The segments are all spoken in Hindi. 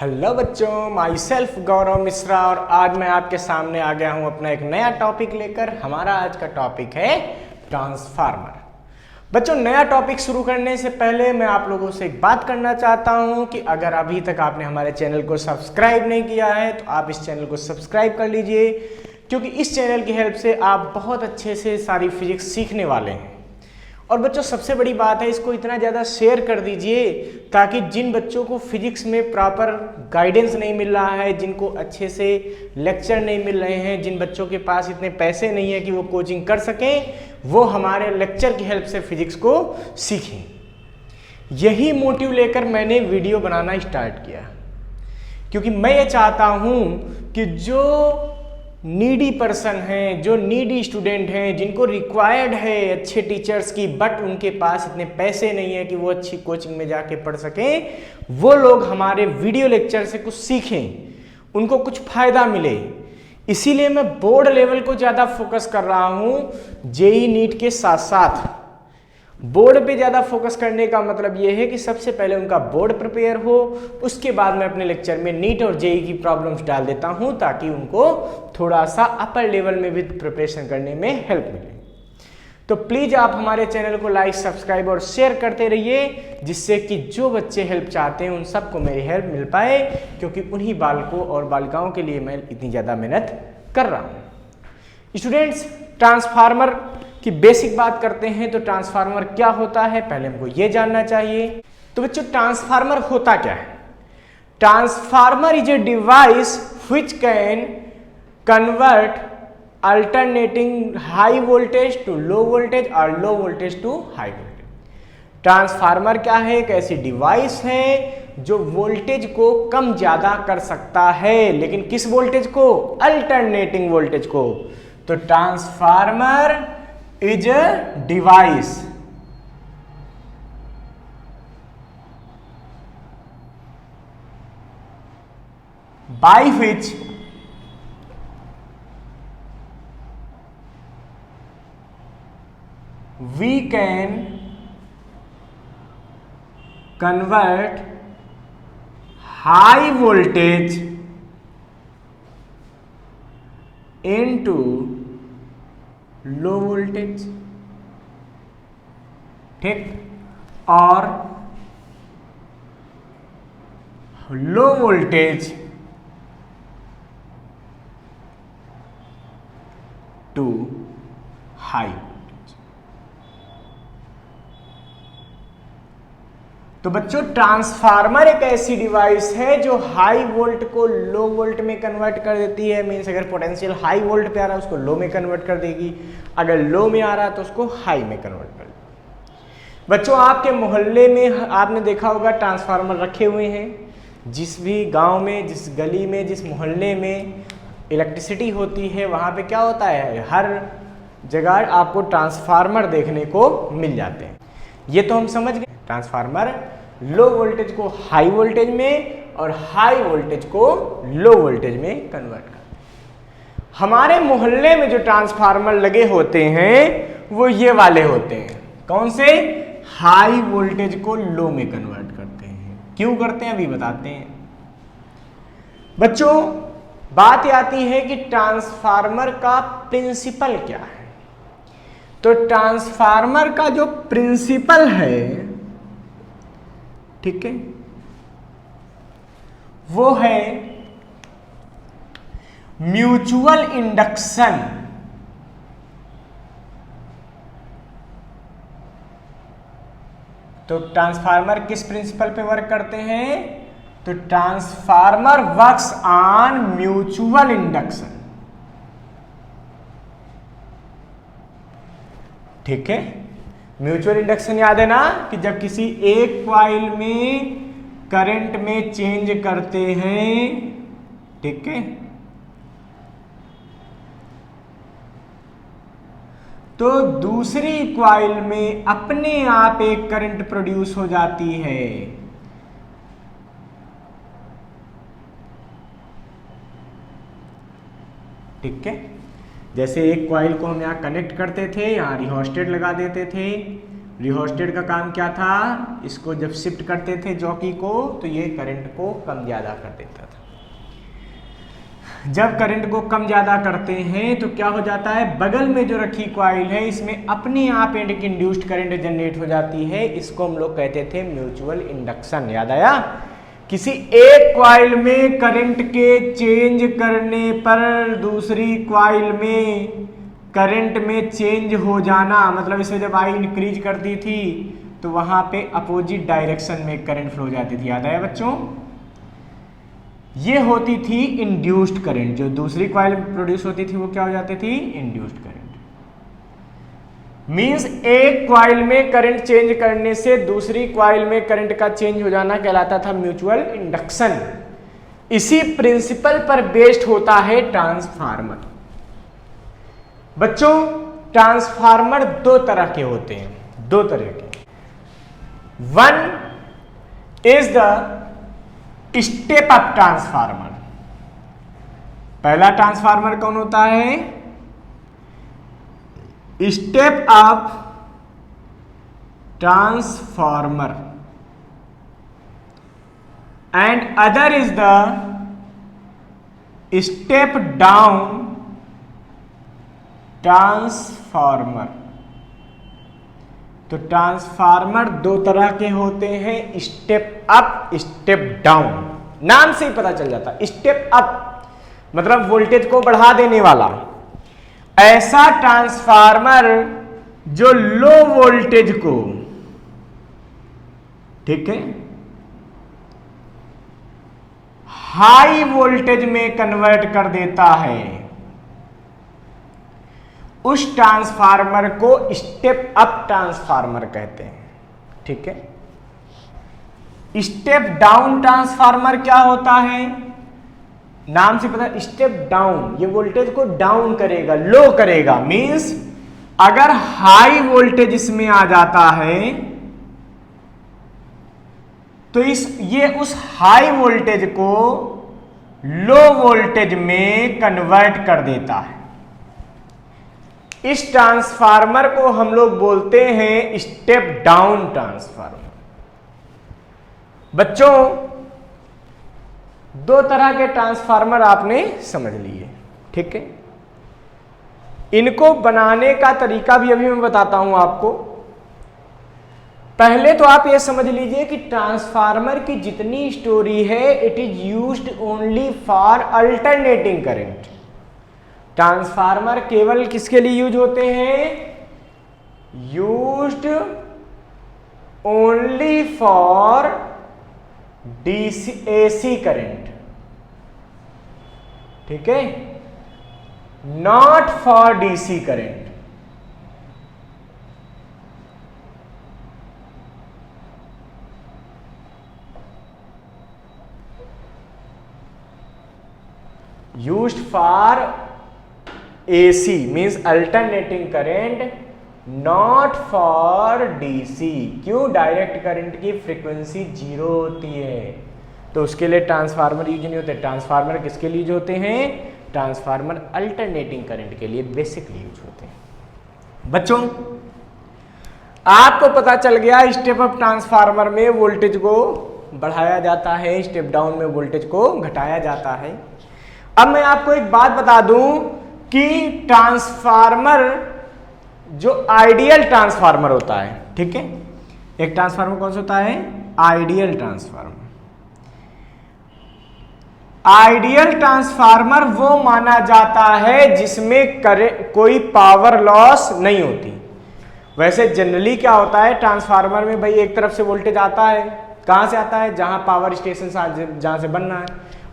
हेलो बच्चों, माई सेल्फ गौरव मिश्रा और आज मैं आपके सामने आ गया हूं अपना एक नया टॉपिक लेकर। हमारा आज का टॉपिक है ट्रांसफार्मर। बच्चों, नया टॉपिक शुरू करने से पहले मैं आप लोगों से एक बात करना चाहता हूं कि अगर अभी तक आपने हमारे चैनल को सब्सक्राइब नहीं किया है तो आप इस चैनल को सब्सक्राइब कर लीजिए, क्योंकि इस चैनल की हेल्प से आप बहुत अच्छे से सारी फिजिक्स सीखने वाले हैं। और बच्चों, सबसे बड़ी बात है, इसको इतना ज़्यादा शेयर कर दीजिए ताकि जिन बच्चों को फिजिक्स में प्रॉपर गाइडेंस नहीं मिल रहा है, जिनको अच्छे से लेक्चर नहीं मिल रहे हैं, जिन बच्चों के पास इतने पैसे नहीं है कि वो कोचिंग कर सकें, वो हमारे लेक्चर की हेल्प से फिजिक्स को सीखें। यही मोटिव लेकर मैंने वीडियो बनाना स्टार्ट किया, क्योंकि मैं ये चाहता हूँ कि जो नीडी पर्सन हैं, जो नीडी स्टूडेंट हैं, जिनको रिक्वायर्ड है अच्छे टीचर्स की, बट उनके पास इतने पैसे नहीं है कि वो अच्छी कोचिंग में जाके पढ़ सकें, वो लोग हमारे वीडियो लेक्चर से कुछ सीखें, उनको कुछ फ़ायदा मिले। इसीलिए मैं बोर्ड लेवल को ज़्यादा फोकस कर रहा हूँ। जेई नीट के साथ साथ बोर्ड पे ज़्यादा फोकस करने का मतलब ये है कि सबसे पहले उनका बोर्ड प्रिपेयर हो, उसके बाद मैं अपने लेक्चर में नीट और जेई की प्रॉब्लम्स डाल देता हूं ताकि उनको थोड़ा सा अपर लेवल में भी प्रिपरेशन करने में हेल्प मिले। तो प्लीज़ आप हमारे चैनल को लाइक, सब्सक्राइब और शेयर करते रहिए, जिससे कि जो बच्चे हेल्प चाहते हैं उन सबको मेरी हेल्प मिल पाए, क्योंकि उन्हीं बालकों और बालिकाओं के लिए मैं इतनी ज़्यादा मेहनत कर रहा हूँ। स्टूडेंट्स, ट्रांसफार्मर की बेसिक बात करते हैं तो ट्रांसफार्मर क्या होता है पहले हमको ये जानना चाहिए। तो बच्चों, ट्रांसफार्मर होता क्या है? Transformer is a device which can convert alternating high voltage to low voltage और low voltage to high voltage. Transformer क्या है? एक ऐसी डिवाइस है जो वोल्टेज को कम ज्यादा कर सकता है, लेकिन किस वोल्टेज को? अल्टरनेटिंग वोल्टेज को। तो transformer is a device by which we can convert high voltage into low voltage, ठीक, और low voltage to high voltage. तो बच्चों, ट्रांसफार्मर एक ऐसी डिवाइस है जो हाई वोल्ट को लो वोल्ट में कन्वर्ट कर देती है। मीन्स अगर पोटेंशियल हाई वोल्ट पे आ रहा है उसको लो में कन्वर्ट कर देगी, अगर लो में आ रहा है तो उसको हाई में कन्वर्ट कर देगी। बच्चों, आपके मोहल्ले में आपने देखा होगा ट्रांसफार्मर रखे हुए हैं। जिस भी गांव में, जिस गली में, जिस मोहल्ले में इलेक्ट्रिसिटी होती है वहाँ पे क्या होता है, हर जगह आपको ट्रांसफार्मर देखने को मिल जाते हैं। ये तो हम समझ गए, ट्रांसफार्मर लो वोल्टेज को हाई वोल्टेज में और हाई वोल्टेज को लो वोल्टेज में कन्वर्ट करते हैं। हमारे मोहल्ले में जो ट्रांसफार्मर लगे होते हैं वो ये वाले होते हैं। कौन से? हाई वोल्टेज को लो में कन्वर्ट करते हैं। क्यों करते हैं अभी बताते हैं। बच्चों, बात आती है कि ट्रांसफार्मर का प्रिंसिपल क्या है। तो ट्रांसफार्मर का जो प्रिंसिपल है, ठीक है, वो है म्यूचुअल इंडक्शन। तो ट्रांसफार्मर किस प्रिंसिपल पे वर्क करते हैं? तो transformer works on mutual induction, ठीक है। म्यूचुअल इंडक्शन याद है ना, कि जब किसी एक कॉइल में करंट में चेंज करते हैं, ठीक है, तो दूसरी कॉइल में अपने आप एक करंट प्रोड्यूस हो जाती है। ठीक है, जैसे एक कॉइल को हम यहाँ कनेक्ट करते थे, यहाँ रिहोस्टेट लगा देते थे, रिहोस्टेट का काम क्या था, इसको जब शिफ्ट करते थे जॉकी को तो ये करंट को कम ज़्यादा कर देता था। जब करंट को कम ज़्यादा करते हैं तो क्या हो जाता है, बगल में जो रखी कॉइल है इसमें अपने आप एक इंड्यूस्ड करंट जनरेट हो जाती है। इसको हम लोग कहते थे म्यूचुअल इंडक्शन। याद आया? किसी एक कॉइल में करंट के चेंज करने पर दूसरी कॉइल में करंट में चेंज हो जाना, मतलब इसे जब आई इंक्रीज करती थी तो वहां पे अपोजिट डायरेक्शन में करंट फ्लो जाती थी। याद आया बच्चों? ये होती थी इंड्यूस्ड करंट। जो दूसरी कॉइल प्रोड्यूस होती थी वो क्या हो जाती थी, इंड्यूस्ड करंट। मींस एक कॉइल में करंट चेंज करने से दूसरी कॉइल में करंट का चेंज हो जाना कहलाता था म्यूचुअल इंडक्शन। इसी प्रिंसिपल पर बेस्ड होता है ट्रांसफार्मर। बच्चों ट्रांसफार्मर दो तरह के होते हैं, दो तरह के। One is the step up transformer. पहला ट्रांसफार्मर कौन होता है, step up transformer, and other is the step down transformer. तो ट्रांसफार्मर दो तरह के होते हैं, स्टेप अप स्टेप डाउन। नाम से ही पता चल जाता, स्टेप अप मतलब वोल्टेज को बढ़ा देने वाला। ऐसा ट्रांसफार्मर जो लो वोल्टेज को, ठीक है, हाई वोल्टेज में कन्वर्ट कर देता है, उस ट्रांसफार्मर को स्टेप अप ट्रांसफार्मर कहते हैं। ठीक है। स्टेप डाउन ट्रांसफार्मर क्या होता है, नाम से पता, स्टेप डाउन, ये वोल्टेज को डाउन करेगा, लो करेगा। मींस अगर हाई वोल्टेज इसमें आ जाता है तो ये उस हाई वोल्टेज को लो वोल्टेज में कन्वर्ट कर देता है। इस ट्रांसफार्मर को हम लोग बोलते हैं स्टेप डाउन ट्रांसफार्मर। बच्चों दो तरह के ट्रांसफार्मर आपने समझ लिए, ठीक है। इनको बनाने का तरीका भी अभी मैं बताता हूं आपको। पहले तो आप ये समझ लीजिए कि ट्रांसफार्मर की जितनी स्टोरी है it is used only for alternating current. Transformer केवल किसके लिए यूज होते हैं, used only for DC AC current, ठीक है, not for DC current. Used for AC means alternating current, not for DC. क्यों, डायरेक्ट करंट की फ्रीक्वेंसी 0 होती है तो उसके लिए ट्रांसफार्मर यूज नहीं होते। ट्रांसफार्मर किसके लिए यूज होते हैं, ट्रांसफार्मर अल्टरनेटिंग करंट के लिए बेसिकली यूज होते हैं। बच्चों आपको पता चल गया स्टेप अप ट्रांसफार्मर में वोल्टेज को बढ़ाया जाता है, स्टेप डाउन में वोल्टेज को घटाया जाता है। अब मैं आपको एक बात बता दूं कि ट्रांसफार्मर जो आइडियल ट्रांसफार्मर होता है, ठीक है, एक ट्रांसफार्मर कौन सा होता है, आइडियल ट्रांसफार्मर। आइडियल ट्रांसफार्मर वो माना जाता है जिसमें कोई पावर लॉस नहीं होती। वैसे जनरली क्या होता है ट्रांसफार्मर में, भाई एक तरफ से वोल्टेज आता है, कहां से आता है, जहां पावर स्टेशन जहां से बनना है,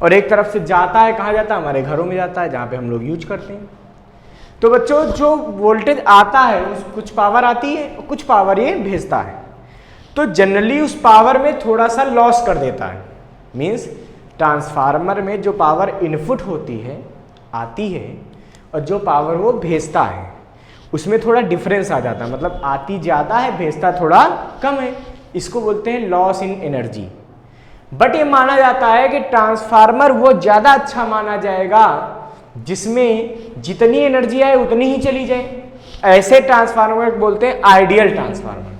और एक तरफ से जाता है, कहां जाता है, हमारे घरों में जाता है जहां पे हम लोग यूज करते हैं। तो बच्चों जो वोल्टेज आता है कुछ पावर आती है, कुछ पावर ये भेजता है, तो जनरली उस पावर में थोड़ा सा लॉस कर देता है। मींस ट्रांसफार्मर में जो पावर इनपुट होती है, आती है, और जो पावर वो भेजता है उसमें थोड़ा डिफरेंस आ जाता है, मतलब आती ज़्यादा है, भेजता थोड़ा कम है। इसको बोलते हैं लॉस इन एनर्जी। बट ये माना जाता है कि ट्रांसफार्मर वो ज़्यादा अच्छा माना जाएगा जिसमें जितनी एनर्जी आए उतनी ही चली जाए। ऐसे ट्रांसफार्मर बोलते हैं आइडियल ट्रांसफार्मर।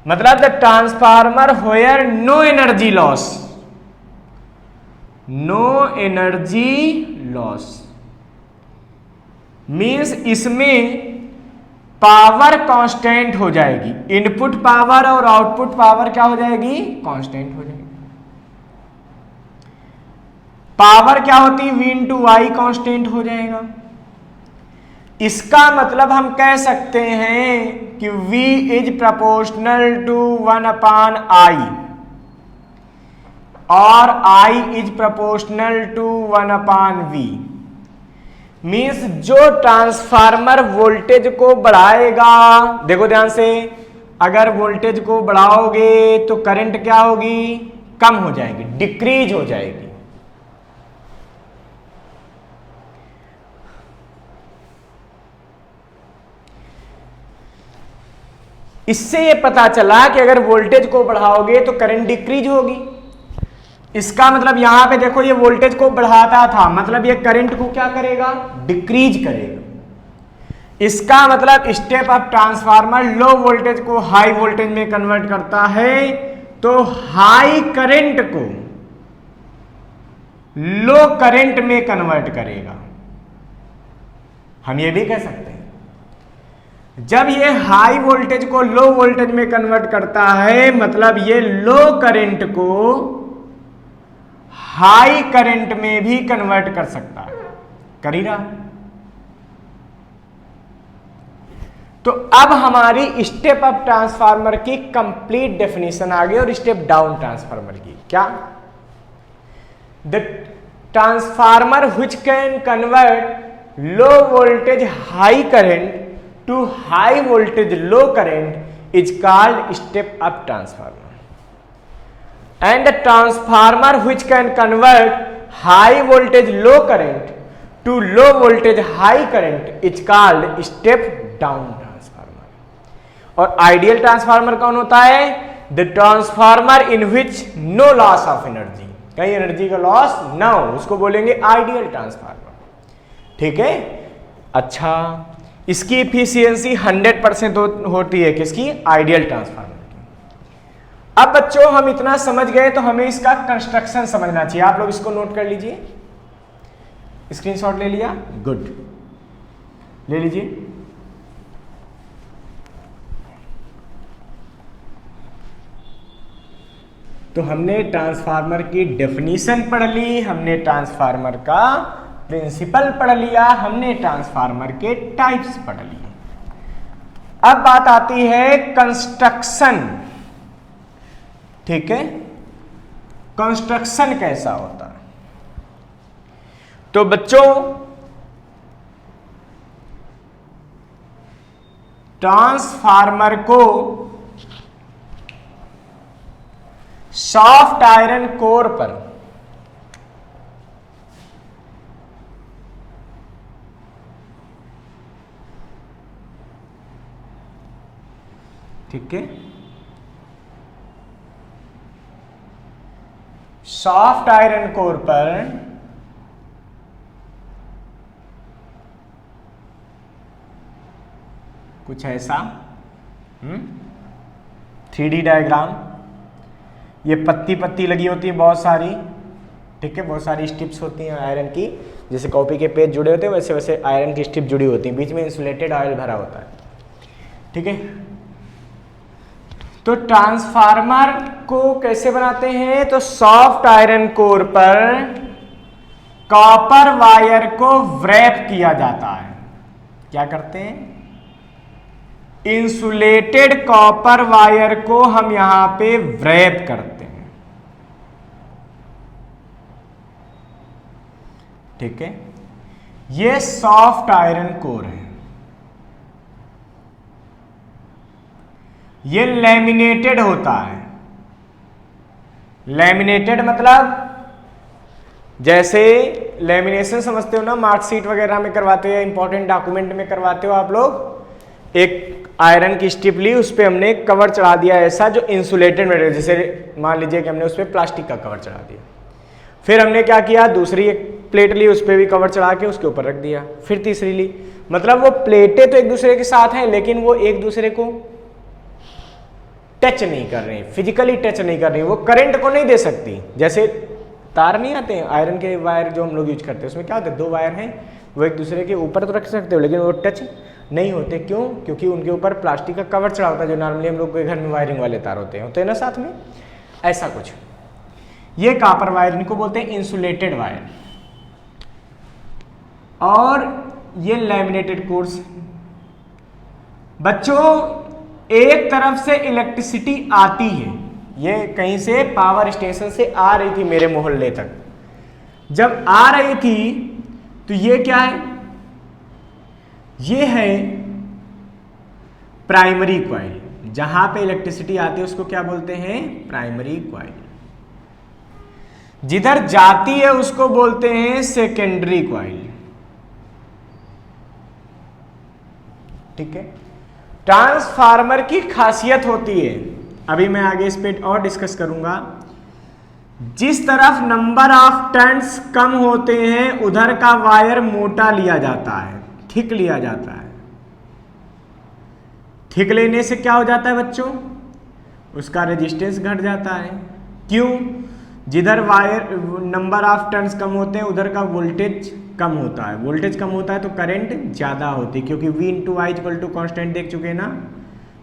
मतलब the transformer where no energy loss, no energy loss means इसमें पावर कांस्टेंट हो जाएगी, इनपुट पावर और आउटपुट पावर क्या हो जाएगी, कांस्टेंट हो जाएगी। पावर क्या होती है, V इंटू आई कांस्टेंट हो जाएगा। इसका मतलब हम कह सकते हैं कि V is proportional to 1/I और I is proportional to 1/V। Means जो ट्रांसफार्मर वोल्टेज को बढ़ाएगा, देखो ध्यान से, अगर वोल्टेज को बढ़ाओगे तो करंट क्या होगी, कम हो जाएगी, डिक्रीज हो जाएगी। इससे ये पता चला कि अगर वोल्टेज को बढ़ाओगे तो करंट डिक्रीज होगी। इसका मतलब यहां पे देखो ये वोल्टेज को बढ़ाता था, मतलब ये करंट को क्या करेगा, डिक्रीज करेगा। इसका मतलब step up transformer low voltage को हाई वोल्टेज में कन्वर्ट करता है, तो हाई करंट को लो करंट में कन्वर्ट करेगा। हम ये भी कह सकते हैं जब ये हाई वोल्टेज को लो वोल्टेज में कन्वर्ट करता है, मतलब ये लो करंट को हाई करंट में भी कन्वर्ट कर सकता है, कर ही रहा। तो अब हमारी स्टेप अप ट्रांसफार्मर की कंप्लीट डेफिनेशन आ गई और स्टेप डाउन ट्रांसफार्मर की क्या, the transformer which can convert low voltage high current to high voltage low current is called step up transformer, and the transformer which can convert high voltage low current to low voltage high current is called step down transformer। और ideal transformer कौन होता है, the transformer in which no loss of energy, कहीं एनर्जी का लॉस ना हो, उसको बोलेंगे आइडियल ट्रांसफार्मर। ठीक है, अच्छा इसकी इफिशियंसी 100% होती है, किसकी, आइडियल ट्रांसफार्मर की। अब बच्चों हम इतना समझ गए तो हमें इसका कंस्ट्रक्शन समझना चाहिए। आप लोग इसको नोट कर लीजिए, स्क्रीनशॉट ले लिया, गुड, ले लीजिए। तो हमने ट्रांसफार्मर की डेफिनीशन पढ़ ली, हमने ट्रांसफार्मर का प्रिंसिपल पढ़ लिया, हमने ट्रांसफार्मर के टाइप्स पढ़ लिए। अब बात आती है कंस्ट्रक्शन। ठीक है, कंस्ट्रक्शन कैसा होता है, तो बच्चों ट्रांसफार्मर को सॉफ्ट आयरन कोर पर ठीक है, सॉफ्ट आयरन कोर पर कुछ ऐसा 3D डायग्राम, ये पत्ती पत्ती लगी होती है बहुत सारी, ठीक है, बहुत सारी स्ट्रिप्स होती हैं आयरन की, जैसे कॉपी के पेज जुड़े होते हैं वैसे वैसे आयरन की स्ट्रिप जुड़ी होती है, बीच में इंसुलेटेड ऑयल भरा होता है। ठीक है, तो ट्रांसफार्मर को कैसे बनाते हैं, तो सॉफ्ट आयरन कोर पर कॉपर वायर को व्रैप किया जाता है। क्या करते हैं, इंसुलेटेड कॉपर वायर को हम यहां पे व्रैप करते हैं। ठीक है, ये सॉफ्ट आयरन कोर है। ये लैमिनेटेड होता है। लैमिनेटेड मतलब जैसे लैमिनेशन समझते हो ना, मार्कशीट वगैरह में करवाते हो या इंपॉर्टेंट डॉक्यूमेंट में करवाते हो आप लोग, एक आयरन की स्ट्रिप ली, उस पर हमने कवर चढ़ा दिया ऐसा जो इंसुलेटेड मटेरियल, जैसे मान लीजिए कि हमने उस पर प्लास्टिक का कवर चढ़ा दिया, फिर हमने क्या किया, दूसरी एक प्लेट ली, उस पर भी कवर चढ़ा के उसके ऊपर रख दिया, फिर तीसरी ली, मतलब वो प्लेटें तो एक दूसरे के साथ हैं लेकिन वो एक दूसरे को टच नहीं कर रहे हैं, फिजिकली टच नहीं कर रही, वो करंट को नहीं दे सकती। जैसे तार नहीं आते हैं आयरन के वायर जो हम लोग यूज करते हैं, उसमें क्या होता है, दो वायर हैं वो एक दूसरे के ऊपर तो रख सकते हो लेकिन वो टच नहीं होते। क्यों? क्योंकि उनके ऊपर प्लास्टिक का कवर चढ़ा होता है जो नॉर्मली हम लोग के घर में वायरिंग वाले तार होते हैं ना साथ में, ऐसा कुछ। ये कॉपर वायर, इनको बोलते हैं इंसुलेटेड वायर, और ये लैमिनेटेड कोर्स। बच्चों एक तरफ से इलेक्ट्रिसिटी आती है, ये कहीं से पावर स्टेशन से आ रही थी मेरे मोहल्ले तक, जब आ रही थी तो ये क्या है, ये है प्राइमरी कॉइल। जहां पे इलेक्ट्रिसिटी आती है उसको क्या बोलते हैं, प्राइमरी कॉइल। जिधर जाती है उसको बोलते हैं सेकेंडरी कॉइल। ठीक है। ट्रांसफार्मर की खासियत होती है, अभी मैं आगे इस पे और डिस्कस करूंगा, जिस तरफ नंबर ऑफ टर्न्स कम होते हैं उधर का वायर मोटा लिया जाता है, थिक लिया जाता है। थिक लेने से क्या हो जाता है बच्चों, उसका रेजिस्टेंस घट जाता है। क्यों? जिधर वायर नंबर ऑफ टर्न्स कम होते हैं उधर का वोल्टेज कम होता है, वोल्टेज कम होता है तो करंट ज्यादा होती है, क्योंकि V × I = कांस्टेंट देख चुके हैं ना,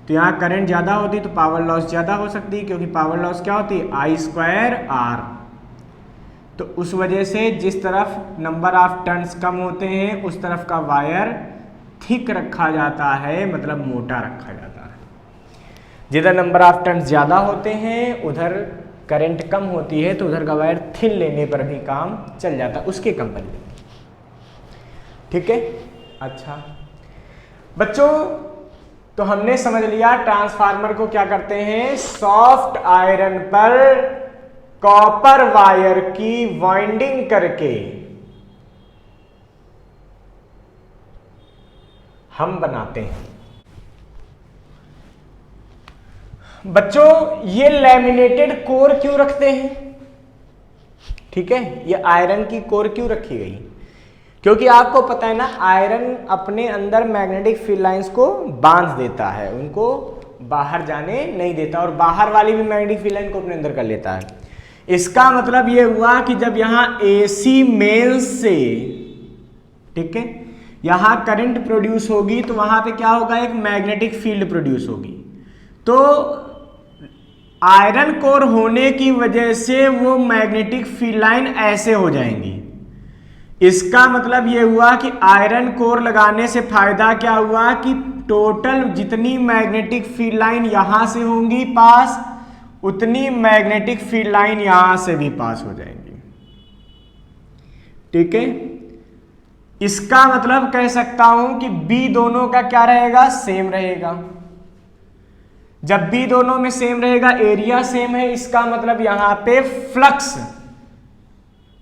तो यहाँ करंट ज्यादा होती तो पावर लॉस ज्यादा हो सकती है, क्योंकि पावर लॉस क्या होती है, I²R। तो उस वजह से जिस तरफ नंबर ऑफ टर्न्स कम होते हैं उस तरफ का वायर थिक रखा जाता है, मतलब मोटा रखा जाता है। जिधर नंबर ऑफ टर्न्स ज्यादा होते हैं उधर करंट कम होती है तो उधर का वायर थिन लेने पर भी काम चल जाता है उसके कंपनी। ठीक है। अच्छा बच्चों, तो हमने समझ लिया ट्रांसफार्मर को क्या करते हैं, सॉफ्ट आयरन पर कॉपर वायर की वाइंडिंग करके हम बनाते हैं। बच्चों ये लैमिनेटेड कोर क्यों रखते हैं, ठीक है, ये आयरन की कोर क्यों रखी गई, क्योंकि आपको पता है ना आयरन अपने अंदर मैग्नेटिक फील्ड लाइंस को बांध देता है, उनको बाहर जाने नहीं देता, और बाहर वाली भी मैग्नेटिक फील्ड लाइन को अपने अंदर कर लेता है। इसका मतलब ये हुआ कि जब यहां AC मेंस से, ठीक है, यहां करंट प्रोड्यूस होगी तो वहां पे क्या होगा, एक मैग्नेटिक फील्ड प्रोड्यूस होगी। तो आयरन कोर होने की वजह से वो मैग्नेटिक फील्ड लाइन ऐसे हो जाएंगी। इसका मतलब ये हुआ कि आयरन कोर लगाने से फायदा क्या हुआ कि टोटल जितनी मैग्नेटिक फील्ड लाइन यहां से होंगी पास, उतनी मैग्नेटिक फील्ड लाइन यहां से भी पास हो जाएंगी। ठीक है। इसका मतलब कह सकता हूं कि B दोनों का क्या रहेगा, सेम रहेगा। जब B दोनों में सेम रहेगा, एरिया सेम है, इसका मतलब यहां पे फ्लक्स,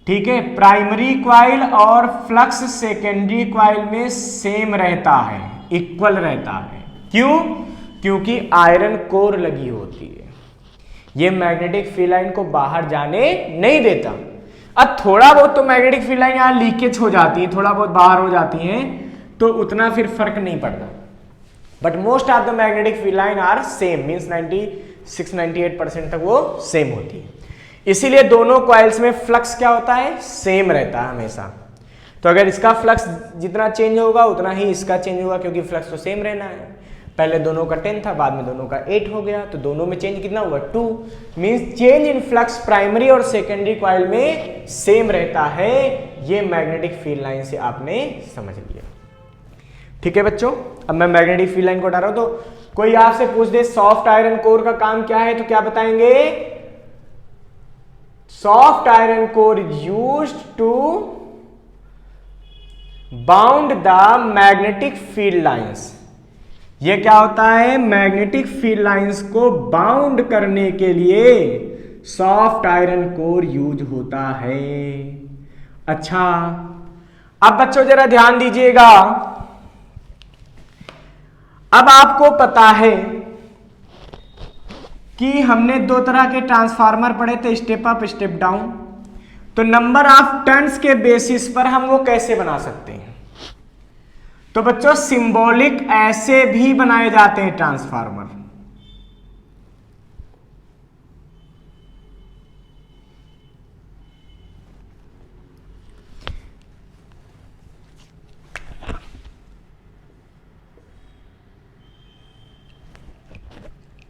ठीक है, प्राइमरी कॉइल और फ्लक्स सेकेंडरी कॉइल में सेम रहता है, इक्वल रहता है। क्यों? क्योंकि आयरन कोर लगी होती है, ये मैग्नेटिक फील्ड लाइन को बाहर जाने नहीं देता। अब थोड़ा बहुत तो मैग्नेटिक फील्ड लाइन यहाँ लीकेज हो जाती है, थोड़ा बहुत बाहर हो जाती हैं, तो उतना फिर फर्क नहीं पड़ता, but most of the magnetic field line are same, means 96-98% तक वो सेम होती है। इसीलिए दोनों कॉइल्स में फ्लक्स क्या होता है, सेम रहता है हमेशा। तो अगर इसका फ्लक्स जितना चेंज होगा उतना ही इसका चेंज होगा, क्योंकि फ्लक्स तो सेम रहना है। पहले दोनों का 10 था, बाद में दोनों का 8 हो गया, तो दोनों में चेंज कितना हुआ, 2। Means change in flux primary और सेकेंडरी कॉइल में सेम रहता है। ये मैग्नेटिक फील्ड लाइन से आपने समझ लिया। ठीक है बच्चों, अब मैं मैग्नेटिक फील्ड लाइन को हटा रहा हूं, तो कोई आपसे पूछ दे सॉफ्ट आयरन कोर का काम क्या है, तो क्या बताएंगे, soft iron core used to bound the magnetic field lines. ये क्या होता है, मैग्नेटिक फील्ड लाइंस को बाउंड करने के लिए सॉफ्ट आयरन कोर यूज होता है। अच्छा, अब बच्चों जरा ध्यान दीजिएगा, अब आपको पता है कि हमने दो तरह के ट्रांसफार्मर पढ़े थे, स्टेप अप स्टेप डाउन। तो नंबर ऑफ टर्न्स के बेसिस पर हम वो कैसे बना सकते हैं, तो बच्चों सिंबॉलिक ऐसे भी बनाए जाते हैं ट्रांसफार्मर।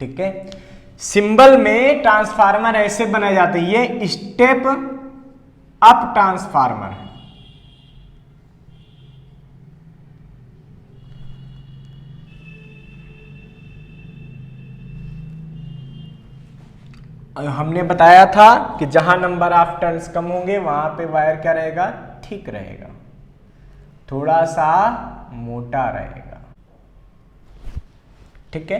ठीक है, सिंबल में ट्रांसफार्मर ऐसे बनाए जाते हैं, ये स्टेप अप ट्रांसफार्मर, हमने बताया था कि जहां नंबर ऑफ टर्न्स कम होंगे वहां पे वायर क्या रहेगा, ठीक रहेगा, थोड़ा सा मोटा रहेगा। ठीक है,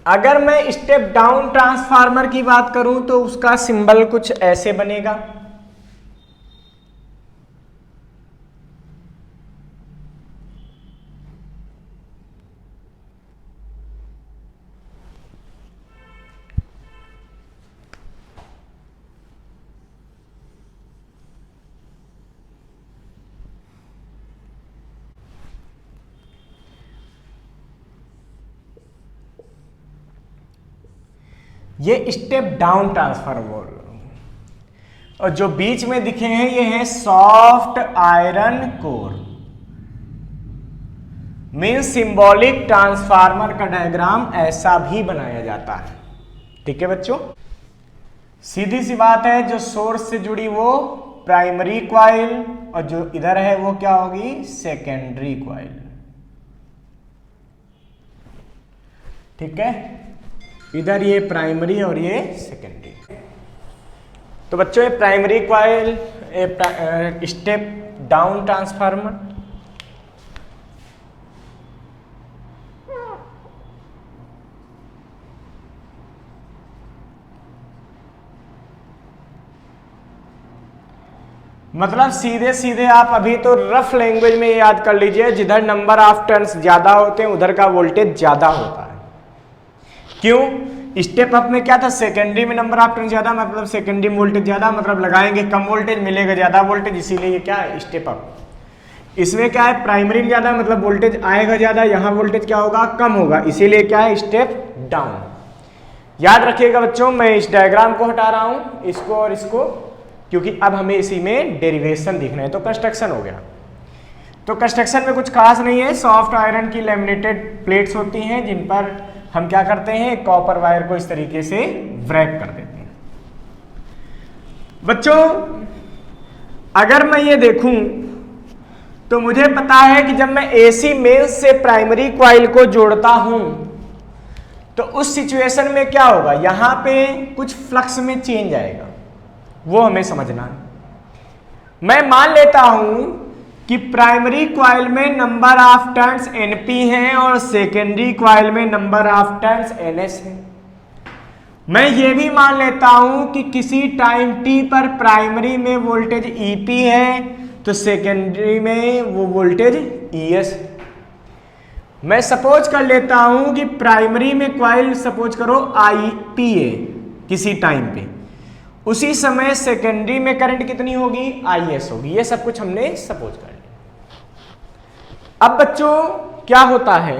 अगर मैं स्टेप डाउन ट्रांसफार्मर की बात करूं तो उसका सिंबल कुछ ऐसे बनेगा। ये स्टेप डाउन ट्रांसफार्मर, और जो बीच में दिखे हैं ये है soft iron core, means symbolic transformer का डायग्राम ऐसा भी बनाया जाता है। ठीक है बच्चों, सीधी सी बात है, जो सोर्स से जुड़ी वो प्राइमरी क्वाइल और जो इधर है वो क्या होगी, सेकेंडरी क्वाइल। ठीक है, इधर ये प्राइमरी और ये सेकेंडरी। तो बच्चों ये primary coil, step down transformer, मतलब सीधे सीधे आप अभी तो रफ लैंग्वेज में याद कर लीजिए, जिधर नंबर ऑफ टर्न्स ज्यादा होते हैं उधर का वोल्टेज ज्यादा होता है। क्यों, स्टेप अप में क्या था, सेकेंडरी में नंबर ऑफ टर्न ज्यादा, मतलब सेकेंडरी में वोल्टेज ज्यादा, मतलब लगाएंगे कम वोल्टेज मिलेगा ज्यादा वोल्टेज, इसीलिए ये क्या है, स्टेप अप। इसमें क्या है, प्राइमरी में ज्यादा मतलब वोल्टेज आएगा ज्यादा, यहां वोल्टेज क्या होगा, कम होगा, इसीलिए क्या है, स्टेप डाउन। याद रखिएगा बच्चों, मैं इस डायग्राम को हटा रहा हूं, इसको और इसको, क्योंकि अब हमें इसी में डेरिवेशन दिखना है। तो कंस्ट्रक्शन हो गया, तो कंस्ट्रक्शन में कुछ खास नहीं है, सॉफ्ट आयरन की लैमिनेटेड प्लेट्स होती हैं जिन पर हम क्या करते हैं, कॉपर वायर को इस तरीके से व्रैप कर देते हैं। बच्चों अगर मैं ये देखूं तो मुझे पता है कि जब मैं एसी मेंस से प्राइमरी क्वाइल को जोड़ता हूं तो उस सिचुएशन में क्या होगा, यहां पे कुछ फ्लक्स में चेंज आएगा, वो हमें समझना है। मैं मान लेता हूं कि प्राइमरी क्वाइल में नंबर ऑफ टर्न्स NP हैं और सेकेंडरी क्वाइल में नंबर ऑफ टर्न्स NS है। मैं ये भी मान लेता हूं कि किसी टाइम t पर प्राइमरी में वोल्टेज EP है तो सेकेंडरी में वो वोल्टेज ES है। मैं सपोज कर लेता हूं कि प्राइमरी में क्वाइल सपोज करो IP है किसी टाइम पे, उसी समय सेकेंडरी में करंट कितनी होगी, IS होगी। ये सब कुछ हमने सपोज कर लिया। अब बच्चों क्या होता है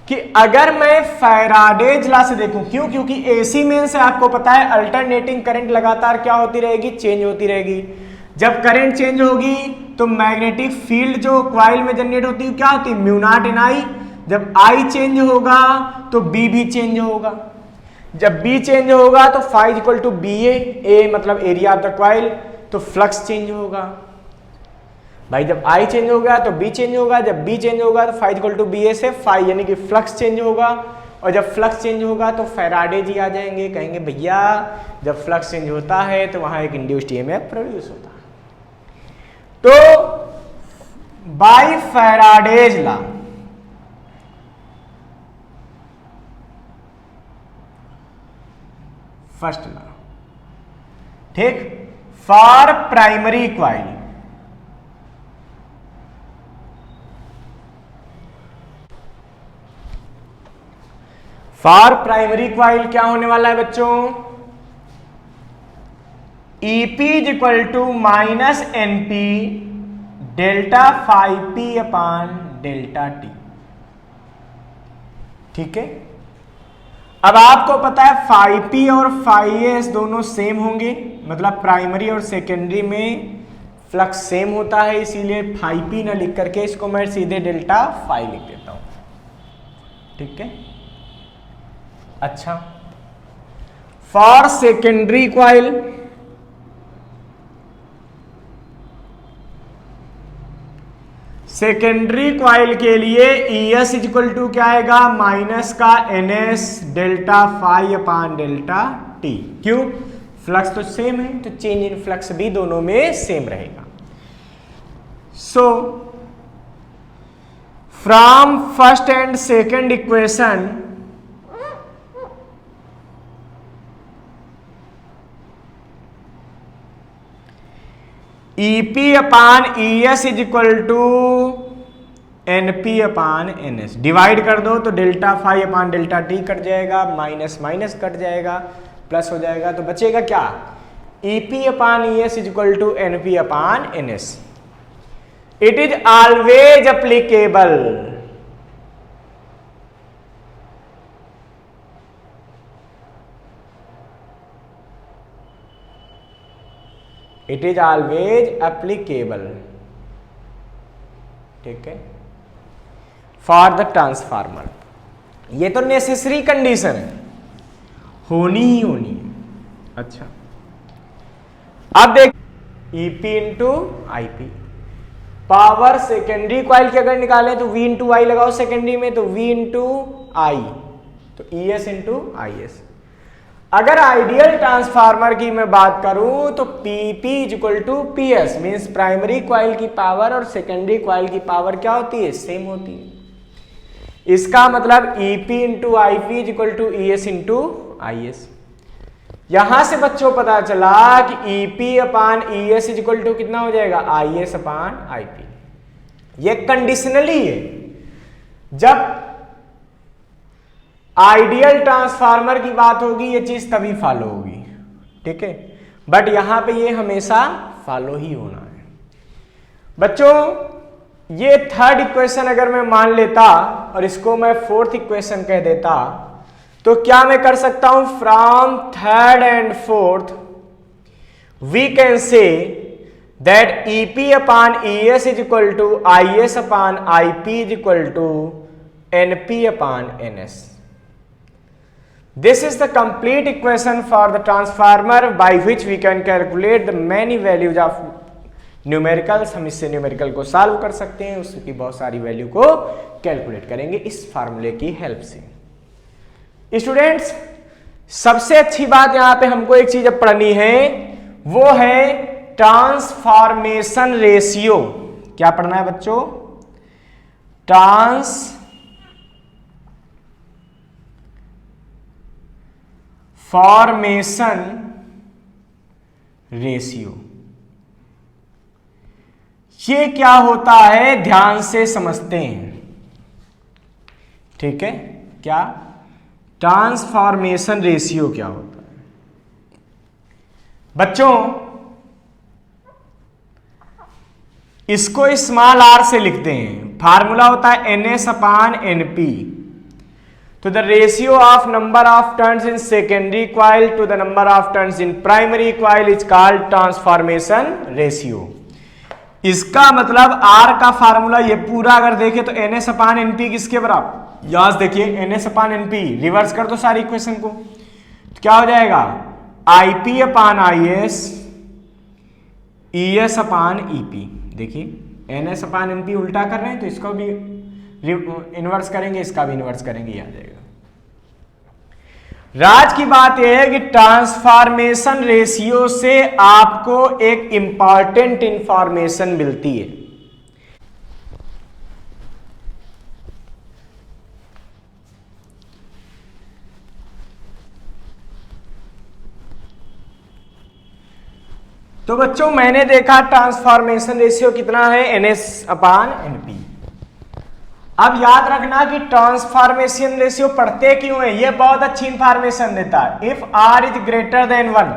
कि अगर मैं फैराडेज लॉ से देखूं, क्यों, क्योंकि एसी मेन से आपको पता है अल्टरनेटिंग करंट लगातार क्या होती रहेगी, चेंज होती रहेगी। जब करंट चेंज होगी तो मैग्नेटिक फील्ड जो क्वाइल में जनरेट होती है क्या होती है, म्यू नॉट इन आई। जब आई चेंज होगा तो बी भी चेंज होगा, जब बी चेंज होगा तो phi is equal to B A मतलब एरिया ऑफ द क्वाइल, तो फ्लक्स चेंज होगा। भाई जब आई चेंज होगा तो बी चेंज होगा, जब बी चेंज होगा तो फाई इक्वल टू बी ए से फाई यानी कि फ्लक्स चेंज होगा, और जब फ्लक्स चेंज होगा तो फैराडे जी आ जाएंगे, कहेंगे भैया जब फ्लक्स चेंज होता है तो वहां एक इंड्यूस्ड ईएमएफ प्रोड्यूस होता है। तो by Faraday's law first law, ठीक, for primary coil for primary coil क्या होने वाला है बच्चों, EP is equal to minus NP delta phi P upon delta T। ठीक है, अब आपको पता है फाई P और फाई S दोनों सेम होंगे, मतलब प्राइमरी और सेकेंडरी में फ्लक्स सेम होता है, इसीलिए फाई P ना लिख करके इसको मैं सीधे डेल्टा फाई लिख देता हूं। ठीक है। अच्छा, फॉर सेकेंडरी कॉइल के लिए ES इक्वल टू क्या आएगा, माइनस का NS delta phi upon delta T। क्यों, फ्लक्स तो सेम है, तो चेंज इन फ्लक्स भी दोनों में सेम रहेगा। So from first and second equation EP upon ES is equal to NP upon NS। Divide कर दो तो delta phi upon delta T cut जाएगा, माइनस माइनस कट जाएगा, प्लस हो जाएगा, तो बचेगा क्या, EP upon ES is equal to NP upon NS। It is always applicable, it is always applicable, ठीक है, फॉर द ट्रांसफार्मर। ये तो नेसेसरी कंडीशन है, होनी ही होनी है। अच्छा, अब देख EP into IP, power secondary coil की अगर निकालें तो V इंटू आई लगाओ सेकेंडरी में, तो V इंटू आई, तो ES इंटू IS। अगर आइडियल ट्रांसफार्मर की मैं बात करूं तो PP equal to PS, means primary coil की पावर और सेकेंडरी कॉइल की पावर क्या होती है, सेम होती है। इसका मतलब EP into IP equal to ES into IS। यहां से बच्चों पता चला कि EP upon ES equal to कितना हो जाएगा, IS अपान IP। ये कंडीशनली है, जब आइडियल ट्रांसफार्मर की बात होगी ये चीज तभी फॉलो होगी, ठीक है, बट यहां पे ये हमेशा फॉलो ही होना है। बच्चों ये थर्ड इक्वेशन अगर मैं मान लेता और इसको मैं फोर्थ इक्वेशन कह देता, तो क्या मैं कर सकता हूं, from third and fourth we can say that EP upon ES is equal to IS upon IP is equal to NP upon NS। This is the complete equation for the transformer by which we can calculate the many values of numericals। हम इससे न्यूमेरिकल को सॉल्व कर सकते हैं, उसकी बहुत सारी वैल्यू को कैलकुलेट करेंगे इस फार्मूले की हेल्प से। स्टूडेंट्स सबसे अच्छी बात यहां पे हमको एक चीज पढ़नी है, वो है ट्रांसफॉर्मेशन रेशियो। क्या पढ़ना है बच्चों, ट्रांसफॉर्मेशन रेशियो। ये क्या होता है ध्यान से समझते हैं, ठीक है, क्या ट्रांसफॉर्मेशन रेशियो क्या होता है बच्चों, इसको स्मॉल r से लिखते हैं। फार्मूला होता है NS अपान NP, तो the ratio of number of turns in secondary coil to the number of turns in primary coil is called transformation ratio. इसका मतलब R का फार्मूला ये पूरा अगर देखें तो NS अपान NP किसके बराबर, यहां देखिए NS अपान NP, रिवर्स कर दो सारी इक्वेशन को, तो क्या हो जाएगा IP upon IS, ES upon EP। देखिए NS अपान NP उल्टा कर रहे हैं तो इसको भी इन्वर्स करेंगे, इसका भी इन्वर्स करेंगे, ये आ जाएगा। राज की बात यह है कि ट्रांसफॉर्मेशन रेशियो से आपको एक इंपॉर्टेंट इंफॉर्मेशन मिलती है। तो बच्चों मैंने देखा ट्रांसफॉर्मेशन रेशियो कितना है, NS अपान NP। अब याद रखना कि ट्रांसफॉर्मेशन रेशियो पढ़ते क्यों है, ये बहुत अच्छी इंफॉर्मेशन देता है। If R is greater than 1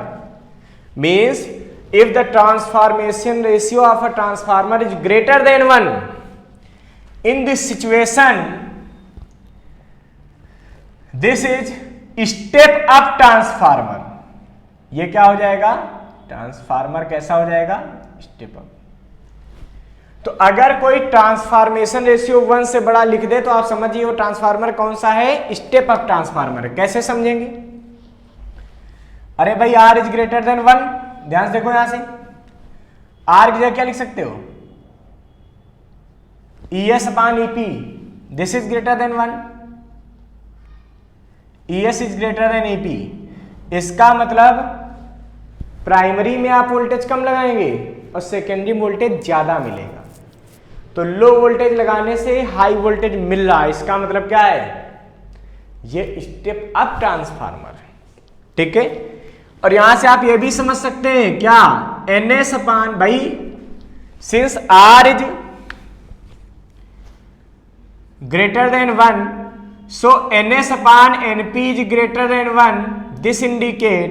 means if the transformation ratio of a transformer is greater than 1, in this situation this is step up transformer. ये क्या हो जाएगा, ट्रांसफार्मर कैसा हो जाएगा, स्टेप अप। तो अगर कोई ट्रांसफॉर्मेशन रेशियो 1 से बड़ा लिख दे तो आप समझिए वो ट्रांसफार्मर कौन सा है, स्टेप अप ट्रांसफार्मर है। कैसे समझेंगे? अरे भाई R इज ग्रेटर देन 1, ध्यान से देखो यहां से R की जगह क्या लिख सकते हो, ES upon EP, this is greater than 1, ES is greater than EP। इसका मतलब प्राइमरी में आप वोल्टेज कम लगाएंगे और सेकेंडरी वोल्टेज ज्यादा मिलेगा। तो लो वोल्टेज लगाने से हाई वोल्टेज मिल रहा है, इसका मतलब क्या है, ये स्टेप अप ट्रांसफार्मर है। ठीक है, और यहां से आप ये भी समझ सकते हैं क्या, NS अपान भाई since R is greater than 1 so NS upon NP is greater than 1, this indicate